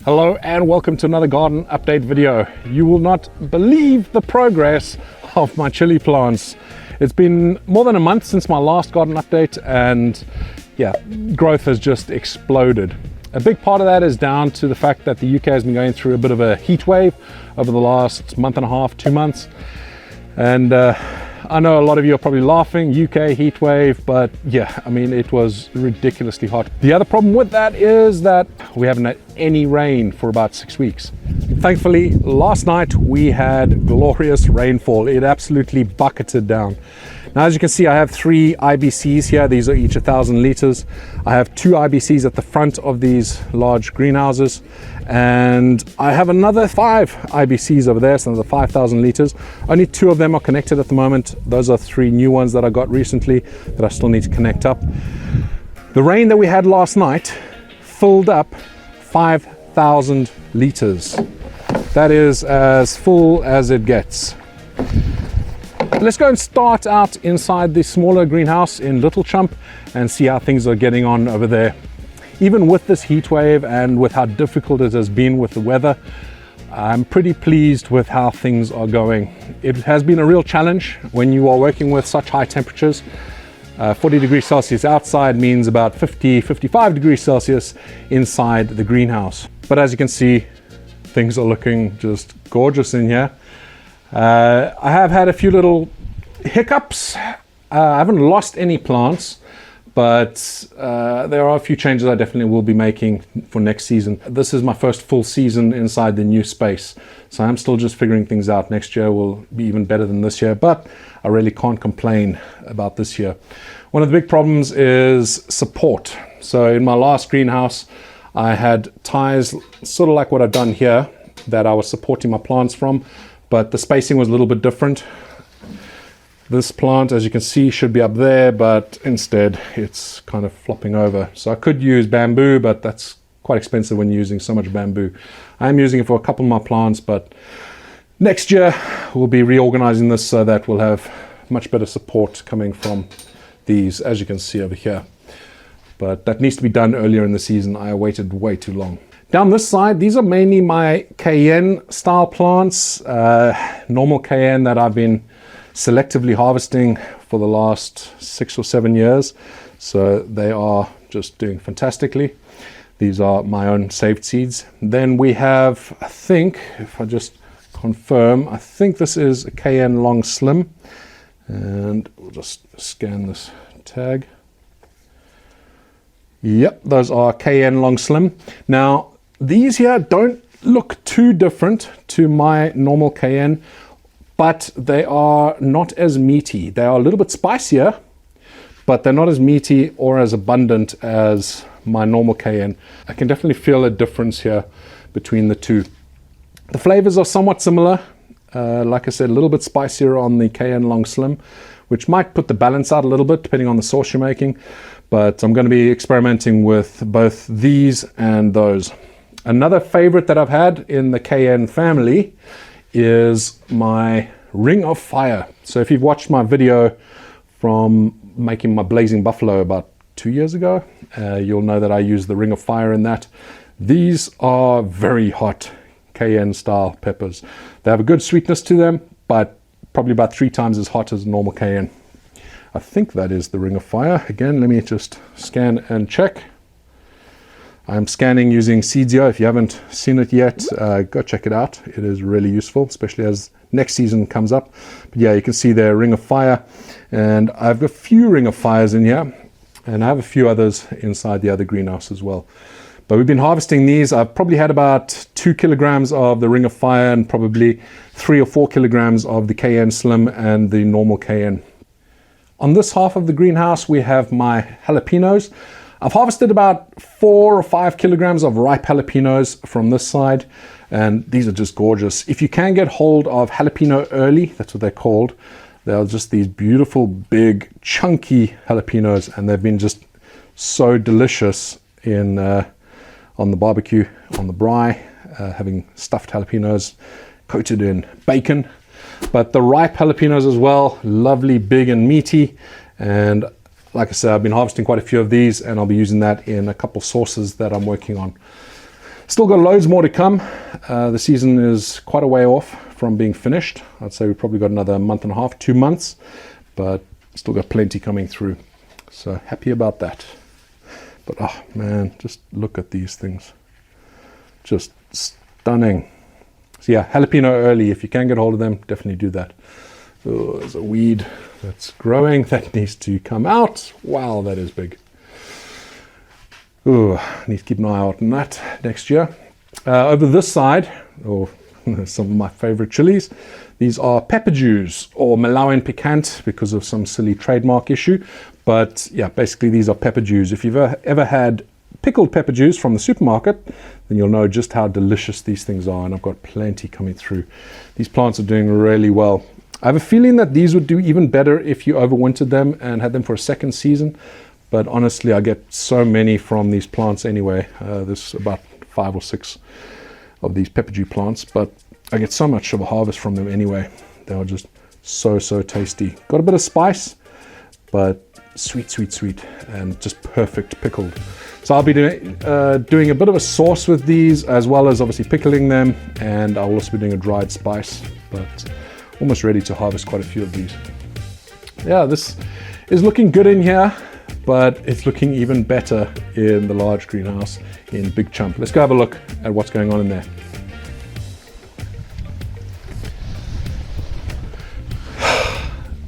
Hello and welcome to another garden update video. You will not believe the progress of my chili plants. It's been more than a month since my last garden update and yeah, growth has just exploded. A big part of that is down to the fact that the UK has been going through a bit of a heat wave over the last month and a half, 2 months. And I know a lot of you are probably laughing, UK heat wave, but yeah, I mean, it was ridiculously hot. The other problem with that is that we haven't had any rain for about 6 weeks. Thankfully, last night we had glorious rainfall. It absolutely bucketed down. Now, as you can see, I have 3 IBCs here. These are each 1,000 liters. I have 2 IBCs at the front of these large greenhouses, and I have another 5 IBCs over there, so another 5,000 liters. Only 2 of them are connected at the moment. Those are 3 new ones that I got recently that I still need to connect up. The rain that we had last night filled up 5,000 liters. That is as full as it gets. Let's go and start out inside the smaller greenhouse in Little Chump and see how things are getting on over there. Even with this heat wave and with how difficult it has been with the weather, I'm pretty pleased with how things are going. It has been a real challenge when you are working with such high temperatures. 40 degrees Celsius outside means about 55 degrees Celsius inside the greenhouse. But as you can see, things are looking just gorgeous in here. I have had a few little hiccups. I haven't lost any plants, but there are a few changes I definitely will be making for next season. This is my first full season inside the new space, so I'm still just figuring things out. Next year will be even better than this year, but I really can't complain about this year. One of the big problems is support. So in my last greenhouse, I had ties sort of like what I've done here that I was supporting my plants from, but the spacing was a little bit different. This plant, as you can see, should be up there, but instead it's kind of flopping over. So I could use bamboo, but that's quite expensive when you're using so much bamboo. I am using it for a couple of my plants, but next year we'll be reorganizing this so that we'll have much better support coming from these, as you can see over here. But that needs to be done earlier in the season. I waited way too long. Down this side, these are mainly my Cayenne style plants, normal Cayenne that I've been selectively harvesting for the last 6 or 7 years. So they are just doing fantastically. These are my own saved seeds. Then we have, I think, if I just confirm, I think this is a Cayenne long slim. And we'll just scan this tag. Yep, those are Cayenne long slim. Now, these here don't look too different to my normal Cayenne, but they are not as meaty. They are a little bit spicier, but they're not as meaty or as abundant as my normal Cayenne. I can definitely feel a difference here between the two. The flavors are somewhat similar. Like I said, a little bit spicier on the Cayenne long slim, which might put the balance out a little bit depending on the sauce you're making. But I'm going to be experimenting with both these and those. Another favorite that I've had in the Cayenne family is my Ring of Fire. So if you've watched my video from making my Blazing Buffalo about 2 years ago, you'll know that I use the Ring of Fire in that. These are very hot Cayenne style peppers. They have a good sweetness to them, but probably about 3 times as hot as normal Cayenne. I think that is the Ring of Fire. Again, let me just scan and check. I'm scanning using Seedsio. If you haven't seen it yet, go check it out. It is really useful, especially as next season comes up. But yeah, you can see there, Ring of Fire. And I have a few Ring of Fires in here, and I have a few others inside the other greenhouse as well. But we've been harvesting these. I've probably had about 2 kilograms of the Ring of Fire and probably 3 or 4 kilograms of the Cayenne Slim and the normal Cayenne. On this half of the greenhouse, we have my jalapenos. I've harvested about 4 or 5 kilograms of ripe jalapenos from this side, and these are just gorgeous. If you can get hold of jalapeno early, that's what they're called. They're just these beautiful, big, chunky jalapenos, and they've been just so delicious in on the barbecue, on the braai, having stuffed jalapenos coated in bacon. But the ripe jalapenos as well, lovely, big and meaty. And like I said, I've been harvesting quite a few of these, and I'll be using that in a couple sauces that I'm working on. Still got loads more to come. The season is quite a way off from being finished. I'd say we've probably got another month and a half, 2 months, but still got plenty coming through. So happy about that. But oh man, just look at these things. Just stunning. So yeah, jalapeno early. If you can get hold of them, definitely do that. Oh, there's a weed that's growing that needs to come out. Wow, that is big. Oh, I need to keep an eye out on that next year. Over this side, some of my favorite chilies. These are Peppadews or Malawian Piquante because of some silly trademark issue. But yeah, basically these are Peppadews. If you've ever had pickled Peppadews from the supermarket, then you'll know just how delicious these things are. And I've got plenty coming through. These plants are doing really well. I have a feeling that these would do even better if you overwintered them and had them for a second season. But honestly, I get so many from these plants anyway. There's about 5 or 6 of these Peppadew plants, but I get so much of a harvest from them anyway. They are just so tasty. Got a bit of spice, but sweet, and just perfect pickled. So I'll be doing a bit of a sauce with these, as well as obviously pickling them, and I'll also be doing a dried spice, but almost ready to harvest quite a few of these. Yeah, this is looking good in here, but it's looking even better in the large greenhouse in Big Chump. Let's go have a look at what's going on in there.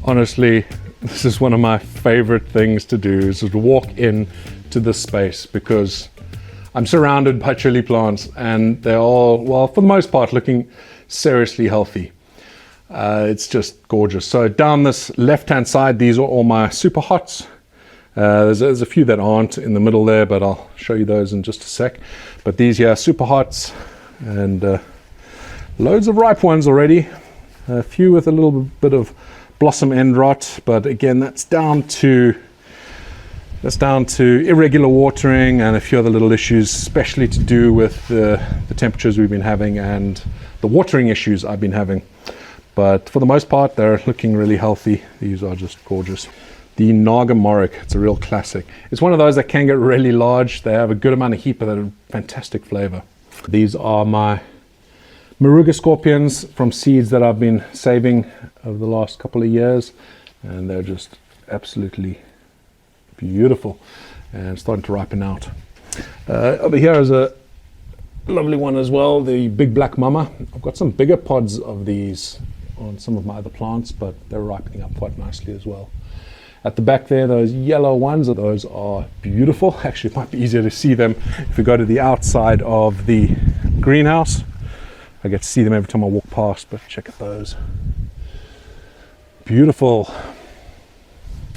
Honestly, this is one of my favorite things to do, is to walk in to this space, because I'm surrounded by chili plants and they're all, well, for the most part, looking seriously healthy. It's just gorgeous. So down this left-hand side, these are all my Superhots. There's a few that aren't in the middle there, but I'll show you those in just a sec. But these here are Superhots, and loads of ripe ones already. A few with a little bit of blossom end rot, but again, that's down to irregular watering and a few other little issues, especially to do with the temperatures we've been having and the watering issues I've been having. But for the most part, they're looking really healthy. These are just gorgeous. The Naga Morich, it's a real classic. It's one of those that can get really large. They have a good amount of heat, but they're a fantastic flavor. These are my Moruga Scorpions from seeds that I've been saving over the last couple of years, and they're just absolutely beautiful and starting to ripen out. Over here is a lovely one as well, the Big Black Mama. I've got some bigger pods of these on some of my other plants, but they're ripening up quite nicely as well. At the back there, those yellow ones, those are beautiful. Actually, it might be easier to see them if we go to the outside of the greenhouse. I get to see them every time I walk past, but check out those. Beautiful.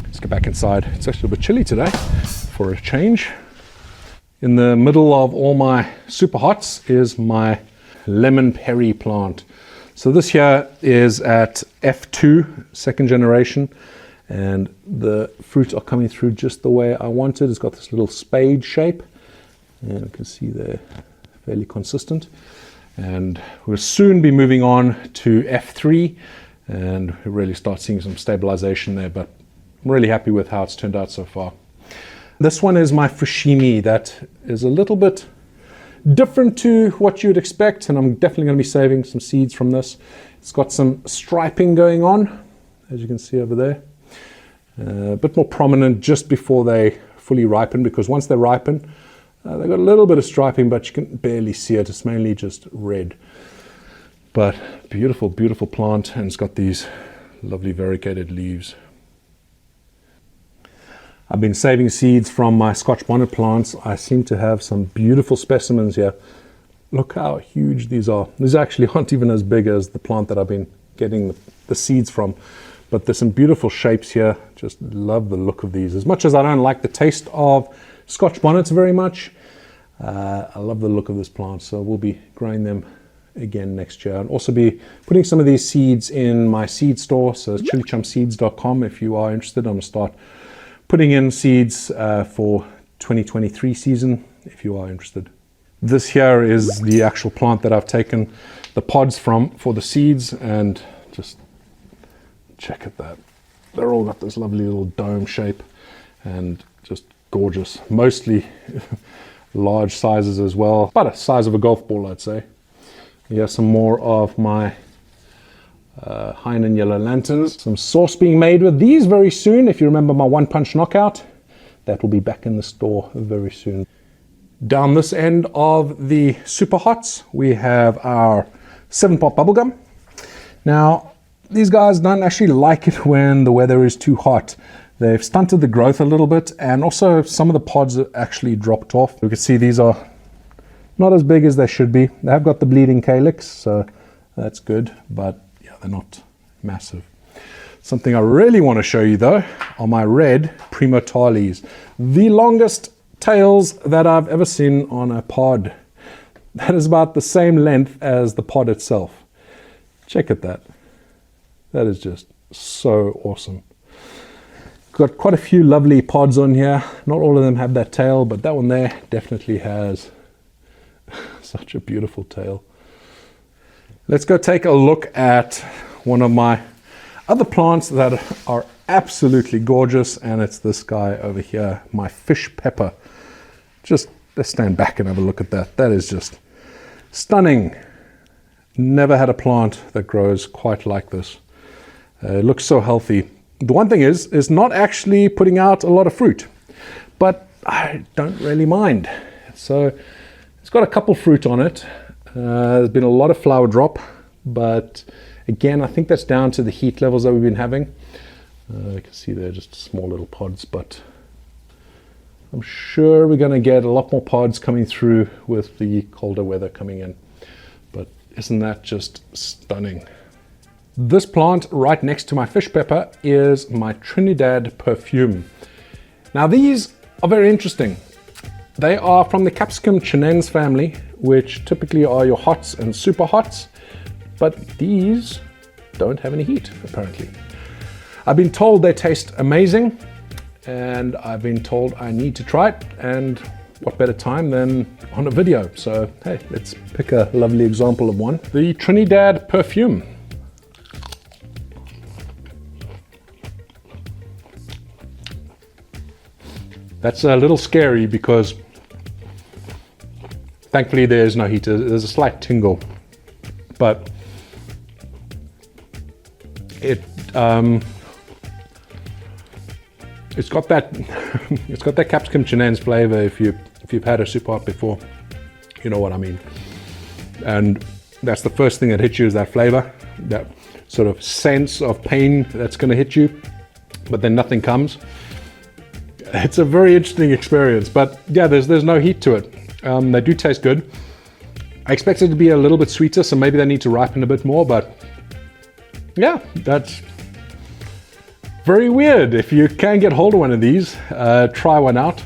Let's get back inside. It's actually a bit chilly today for a change. In the middle of all my Superhots is my CCLemonPiri plant. So this here is at F2, second generation. And the fruits are coming through just the way I wanted. It's got this little spade shape, and you can see they're fairly consistent. And we'll soon be moving on to F3, and we'll really start seeing some stabilization there, but I'm really happy with how it's turned out so far. This one is my Fushimi, that is a little bit different to what you'd expect, and I'm definitely going to be saving some seeds from this. It's got some striping going on, as you can see over there. A bit more prominent just before they fully ripen, because once they ripen, they've got a little bit of striping, but you can barely see it. It's mainly just red. But beautiful, beautiful plant, and it's got these lovely variegated leaves. I've been saving seeds from my Scotch bonnet plants. I seem to have some beautiful specimens here. Look how huge these are. These actually aren't even as big as the plant that I've been getting the seeds from. But there's some beautiful shapes here. Just love the look of these. As much as I don't like the taste of Scotch bonnets very much, I love the look of this plant. So we'll be growing them again next year. And also be putting some of these seeds in my seed store. So it's ChilliChumpseeds.com if you are interested. I'm going to start putting in seeds for 2023 season if you are interested. This here is the actual plant that I've taken the pods from for the seeds, and just check at that. They're all got this lovely little dome shape and just gorgeous. Mostly large sizes as well, about the size of a golf ball, I'd say. Here's some more of my Hainan yellow lanterns. Some sauce being made with these very soon. If you remember my one punch knockout, that will be back in the store very soon. Down this end of the Superhots, we have our 7-pot bubblegum. Now, these guys don't actually like it when the weather is too hot. They've stunted the growth a little bit, and also some of the pods have actually dropped off. You can see these are not as big as they should be. They have got the bleeding calyx, so that's good, but yeah, they're not massive. Something I really want to show you though are my red Primotalis. The longest tails that I've ever seen on a pod. That is about the same length as the pod itself. Check at that. That is just so awesome. Got quite a few lovely pods on here. Not all of them have that tail, but that one there definitely has such a beautiful tail. Let's go take a look at one of my other plants that are absolutely gorgeous, and it's this guy over here, my fish pepper. Just let's stand back and have a look at that. That is just stunning. Never had a plant that grows quite like this. It looks so healthy. The one thing is, it's not actually putting out a lot of fruit, but I don't really mind. So it's got a couple fruit on it. There's been a lot of flower drop, but again, I think that's down to the heat levels that we've been having. You can see they're just small little pods, but I'm sure we're going to get a lot more pods coming through with the colder weather coming in. But isn't that just stunning? This plant right next to my fish pepper is my Trinidad Perfume. Now these are very interesting. They are from the capsicum chinense family, which typically are your hots and super hots, but these don't have any heat apparently. I've been told they taste amazing, and I've been told I need to try it, and what better time than on a video. So hey, let's pick a lovely example of one. The Trinidad Perfume. That's a little scary because thankfully there is no heat. There's a slight tingle, but it's got that it's got that capsicum chinense flavor. If you've had a super hot before, you know what I mean. And that's the first thing that hits you, is that flavor, that sort of sense of pain that's going to hit you, but then nothing comes. It's a very interesting experience, but yeah, there's no heat to it. They do taste good. I expect it to be a little bit sweeter, so maybe they need to ripen a bit more, but yeah, that's very weird. If you can get hold of one of these, try one out.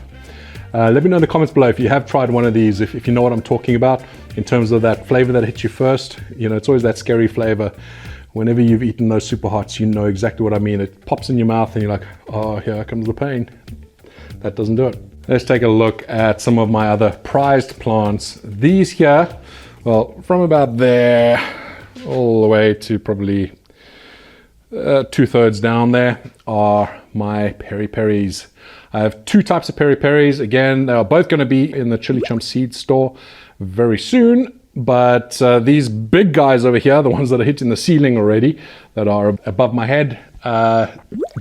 Let me know in the comments below if you have tried one of these, if you know what I'm talking about in terms of that flavor that hits you first. You know, it's always that scary flavor. Whenever you've eaten those super hots, you know exactly what I mean. It pops in your mouth and you're like, oh, here comes the pain. That doesn't do it. Let's take a look at some of my other prized plants. These here, well, from about there all the way to probably 2/3 down there are my peri-peris. I have two types of peri-peris. Again, they are both going to be in the ChilliChump seed store very soon. But these big guys over here, the ones that are hitting the ceiling already, that are above my head,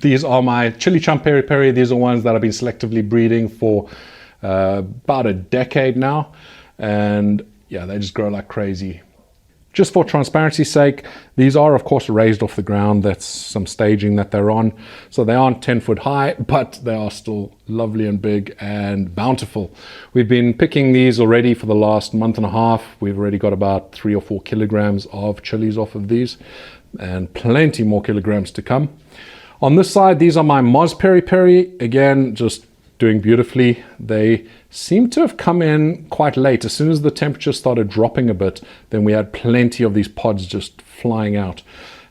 these are my ChilliChump peri-peri. These are ones that I've been selectively breeding for about a decade now. And yeah, they just grow like crazy. Just for transparency's sake, these are of course raised off the ground. That's some staging that they're on. So they aren't 10 foot high, but they are still lovely and big and bountiful. We've been picking these already for the last month and a half. We've already got about 3 or 4 kilograms of chilies off of these, and plenty more kilograms to come. On this side, these are my Moz peri-peri. Again, just doing beautifully. They seem to have come in quite late. As soon as the temperature started dropping a bit, then we had plenty of these pods just flying out,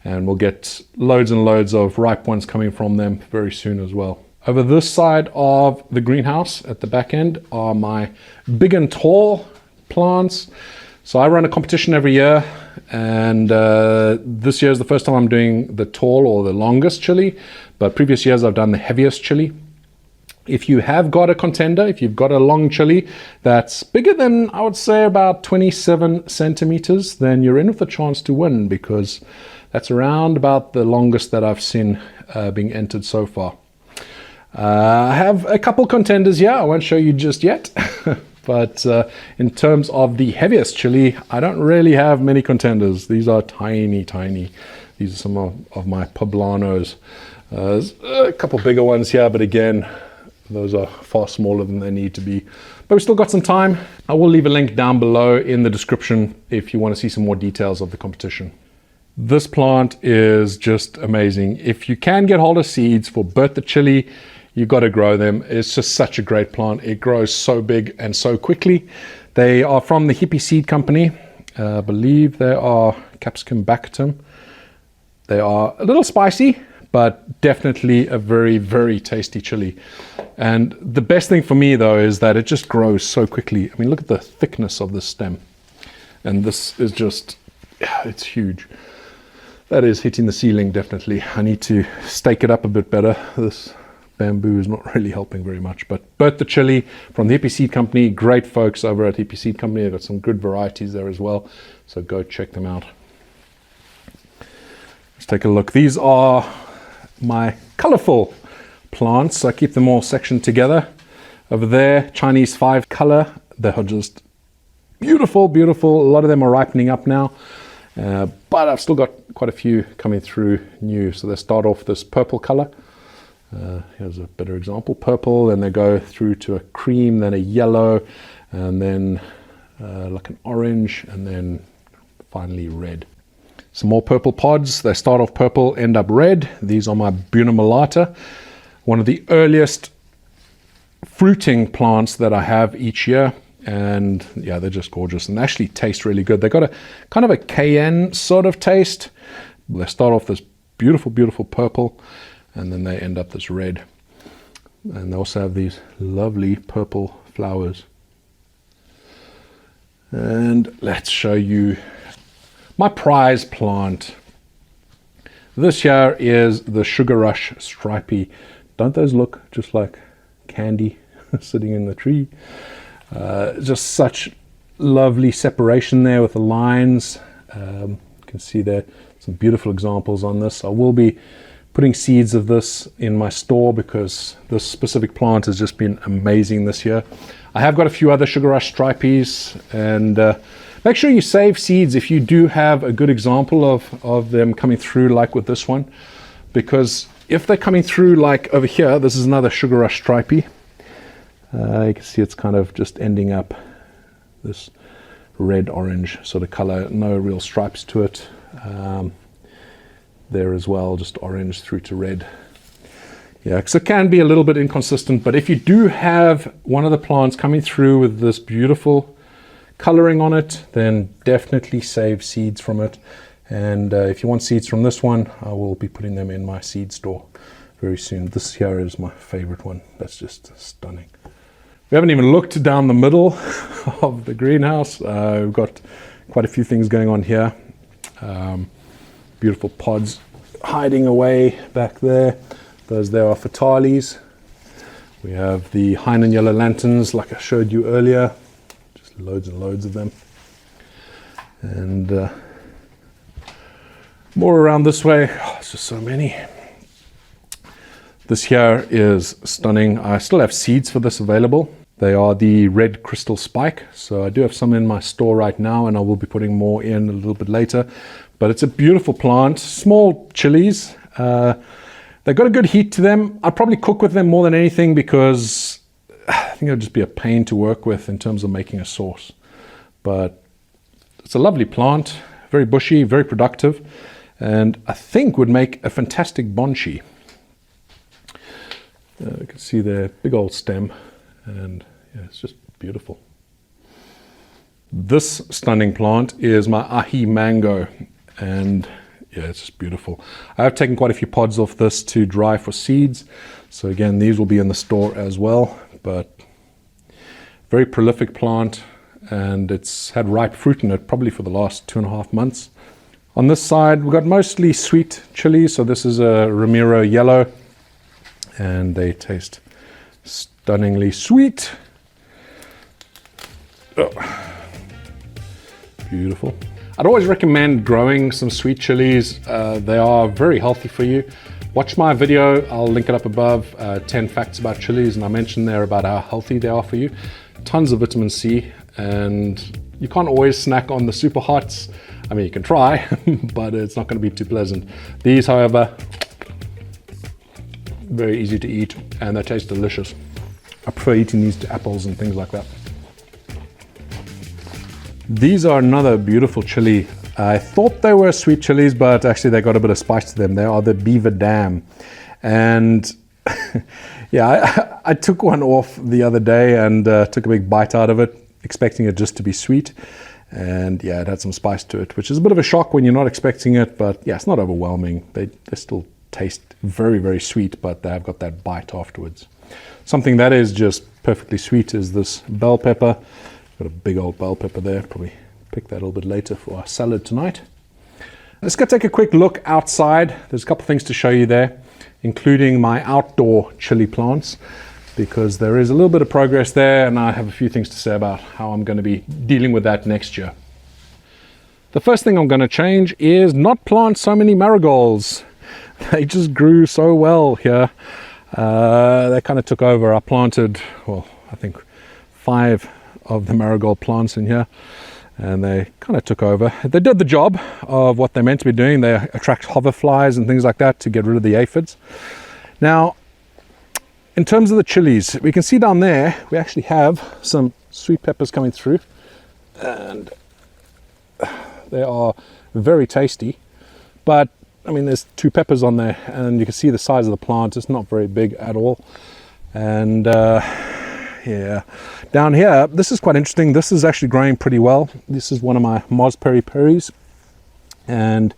and we'll get loads and loads of ripe ones coming from them very soon as well. Over this side of the greenhouse at the back end are my big and tall plants. So I run a competition every year, and this year is the first time I'm doing the tall or the longest chili, but previous years I've done the heaviest chili. If you have got a contender, if you've got a long chili that's bigger than, I would say, about 27 centimeters, then you're in with a chance to win, because that's around about the longest that I've seen being entered so far. I have a couple contenders here. I won't show you just yet. But in terms of the heaviest chili, I don't really have many contenders. These are tiny, tiny. These are some of my poblanos. There's a couple bigger ones here, but again, those are far smaller than they need to be. But we've still got some time. I will leave a link down below in the description if you want to see some more details of the competition. This plant is just amazing. If you can get hold of seeds for Bert the chili, you got to grow them. It's just such a great plant. It grows so big and so quickly. They are from the Hippy seed company. I believe they are Capsicum Bactum. They are a little spicy, but definitely a very, very tasty chili. And the best thing for me though is that it just grows so quickly. I mean, look at the thickness of this stem. And this is just, it's huge. That is hitting the ceiling, definitely. I need to stake it up a bit better. This bamboo is not really helping very much. But Bert the chili from the Hippy Seed Company, great folks over at Hippy Seed Company. They've got some good varieties there as well. So go check them out. Let's take a look. These are my colorful plants. I keep them all sectioned together. Over there, Chinese 5 color. They are just beautiful, beautiful. A lot of them are ripening up now. But I've still got quite a few coming through new. So they start off this purple color. Here's a better example, purple, then they go through to a cream, then a yellow, and then like an orange, and then finally red. Some more purple pods. They start off purple, end up red. These are my Buena Mulata, one of the earliest fruiting plants that I have each year. And yeah, they're just gorgeous and actually taste really good. They got a kind of a Cayenne sort of taste. They start off this beautiful, beautiful purple, and then they end up this red. And they also have these lovely purple flowers. And let's show you my prize plant. This here is the Sugar Rush Stripey. Don't those look just like candy sitting in the tree? Just such lovely separation there with the lines. You can see there some beautiful examples on this. I will be putting seeds of this in my store because this specific plant has just been amazing this year. I have got a few other Sugar Rush Stripeys, and make sure you save seeds if you do have a good example of them coming through like with this one, because if they're coming through like over here, this is another Sugar Rush Stripey. You can see it's kind of just ending up this red-orange sort of color, no real stripes to it. There as well, just orange through to red. Yeah, because it can be a little bit inconsistent, but if you do have one of the plants coming through with this beautiful coloring on it, then definitely save seeds from it. And if you want seeds from this one, I will be putting them in my seed store very soon. This here is my favorite one. That's just stunning. We haven't even looked down the middle of the greenhouse. We've got quite a few things going on here. Beautiful pods hiding away back there. Those there are Fatales. We have the Hainan yellow lanterns like I showed you earlier. Just loads and loads of them. And more around this way. Oh, it's just so many. This here is stunning. I still have seeds for this available. They are the red crystal spike. So I do have some in my store right now, and I will be putting more in a little bit later. But it's a beautiful plant. Small chilies. They've got a good heat to them. I'd probably cook with them more than anything because I think it would just be a pain to work with in terms of making a sauce. But it's a lovely plant, very bushy, very productive, and I think would make a fantastic bonsai. You can see their big old stem, and yeah, it's just beautiful. This stunning plant is my Aji Mango, and yeah, it's just beautiful. I have taken quite a few pods off this to dry for seeds. So again, these will be in the store as well, but very prolific plant, and it's had ripe fruit in it probably for the last 2.5 months. On this side, we've got mostly sweet chilies. So this is a Ramiro Yellow, and they taste Stunningly sweet. Oh. Beautiful. I'd always recommend growing some sweet chilies. They are very healthy for you. Watch my video, I'll link it up above, 10 facts about chilies, and I mentioned there about how healthy they are for you. Tons of vitamin C, and you can't always snack on the super hots. I mean, you can try, but it's not going to be too pleasant. These, however, very easy to eat, and they taste delicious. I prefer eating these to apples and things like that. These are another beautiful chili. I thought they were sweet chilies, but actually they got a bit of spice to them. They are the Beaver Dam. And yeah, I took one off the other day and took a big bite out of it, expecting it just to be sweet. And yeah, it had some spice to it, which is a bit of a shock when you're not expecting it, but yeah, it's not overwhelming. They still taste very, very sweet, but they have got that bite afterwards. Something that is just perfectly sweet is this bell pepper. Got a big old bell pepper there, probably pick that a little bit later for our salad tonight. Let's go take a quick look outside. There's a couple things to show you there, including my outdoor chili plants, because there is a little bit of progress there, and I have a few things to say about how I'm going to be dealing with that next year. The first thing I'm going to change is not plant so many marigolds. They just grew so well here. They kind of took over. I planted, well, I think 5 of the marigold plants in here, and they kind of took over. They did the job of what they're meant to be doing. They attract hoverflies and things like that to get rid of the aphids. Now, in terms of the chilies, we can see down there, we actually have some sweet peppers coming through, and they are very tasty. But I mean, there's 2 peppers on there, and you can see the size of the plant. It's not very big at all. And yeah, down here, this is quite interesting. This is actually growing pretty well. This is one of my Moz Peri-Peris, and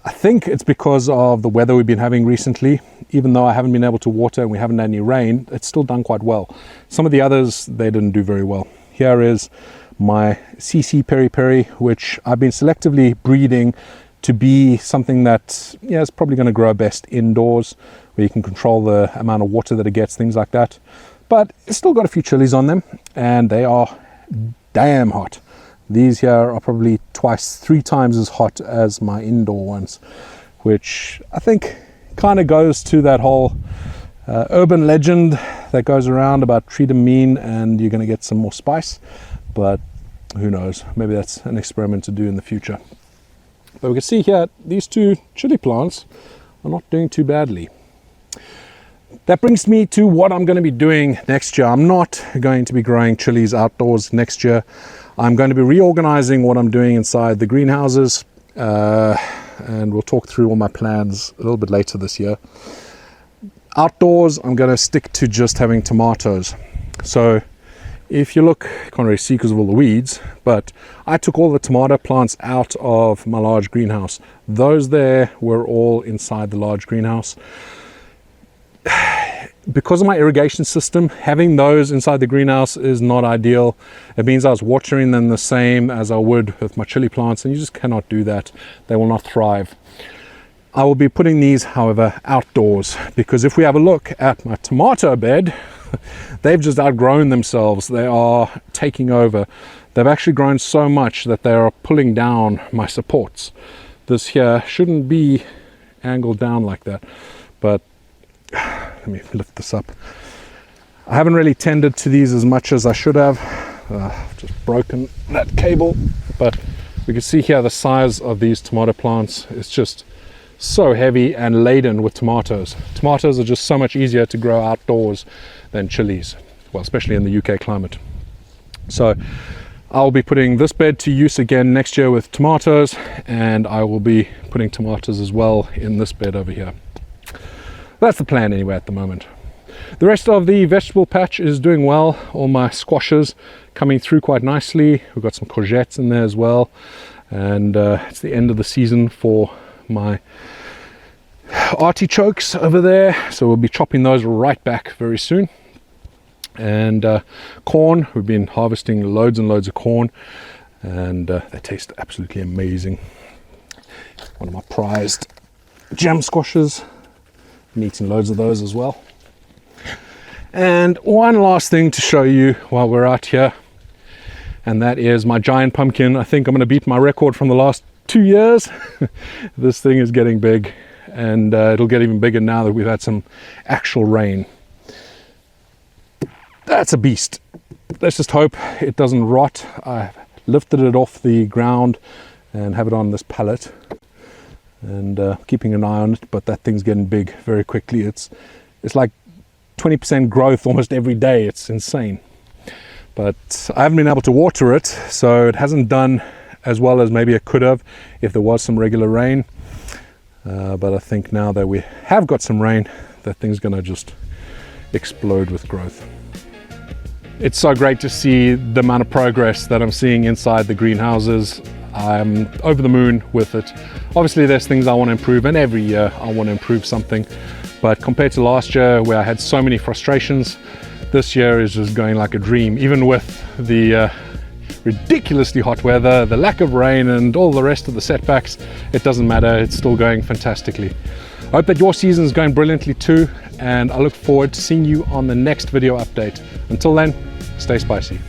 I think it's because of the weather we've been having recently. Even though I haven't been able to water and we haven't had any rain, it's still done quite well. Some of the others, they didn't do very well. Here is my CCLemonPiri, which I've been selectively breeding to be something that, yeah, is probably going to grow best indoors, where you can control the amount of water that it gets, things like that. But it's still got a few chilies on them, and they are damn hot. These here are probably 2-3 times as hot as my indoor ones, which I think kind of goes to that whole urban legend that goes around about treat them mean and you're going to get some more spice. But who knows, maybe that's an experiment to do in the future. But we can see here, these 2 chili plants are not doing too badly. That brings me to what I'm going to be doing next year. I'm not going to be growing chilies outdoors next year. I'm going to be reorganizing what I'm doing inside the greenhouses, and we'll talk through all my plans a little bit later this year. Outdoors, I'm going to stick to just having tomatoes. So if you look, you can't really see because of all the weeds, but I took all the tomato plants out of my large greenhouse. Those there were all inside the large greenhouse. Because of my irrigation system, having those inside the greenhouse is not ideal. It means I was watering them the same as I would with my chili plants, and you just cannot do that. They will not thrive. I will be putting these, however, outdoors, because if we have a look at my tomato bed, they've just outgrown themselves. They are taking over. They've actually grown so much that they are pulling down my supports. This here shouldn't be angled down like that, but let me lift this up. I haven't really tended to these as much as I should have. Just broken that cable, but we can see here the size of these tomato plants. It's just so heavy and laden with tomatoes. Tomatoes are just so much easier to grow outdoors than chilies, well, especially in the UK climate. So I'll be putting this bed to use again next year with tomatoes, and I will be putting tomatoes as well in this bed over here. That's the plan anyway at the moment. The rest of the vegetable patch is doing well. All my squashes coming through quite nicely. We've got some courgettes in there as well, and it's the end of the season for my artichokes over there, so we'll be chopping those right back very soon. And corn, we've been harvesting loads and loads of corn, and they taste absolutely amazing. One of my prized jam squashes. Been eating loads of those as well. And one last thing to show you while we're out here, and that is my giant pumpkin. I think I'm going to beat my record from the last 2 years. This thing is getting big, and it'll get even bigger now that we've had some actual rain. That's a beast. Let's just hope it doesn't rot. I lifted it off the ground and have it on this pallet, and keeping an eye on it, but that thing's getting big very quickly. It's like 20% growth almost every day. It's insane. But I haven't been able to water it, so it hasn't done as well as maybe it could have if there was some regular rain. But I think now that we have got some rain, that thing's gonna just explode with growth. It's so great to see the amount of progress that I'm seeing inside the greenhouses. I'm over the moon with it. Obviously there's things I want to improve, and every year I want to improve something. But compared to last year, where I had so many frustrations, this year is just going like a dream. Even with the ridiculously hot weather, the lack of rain, and all the rest of the setbacks, it doesn't matter. It's still going fantastically. I hope that your season is going brilliantly too, and I look forward to seeing you on the next video update. Until then, stay spicy.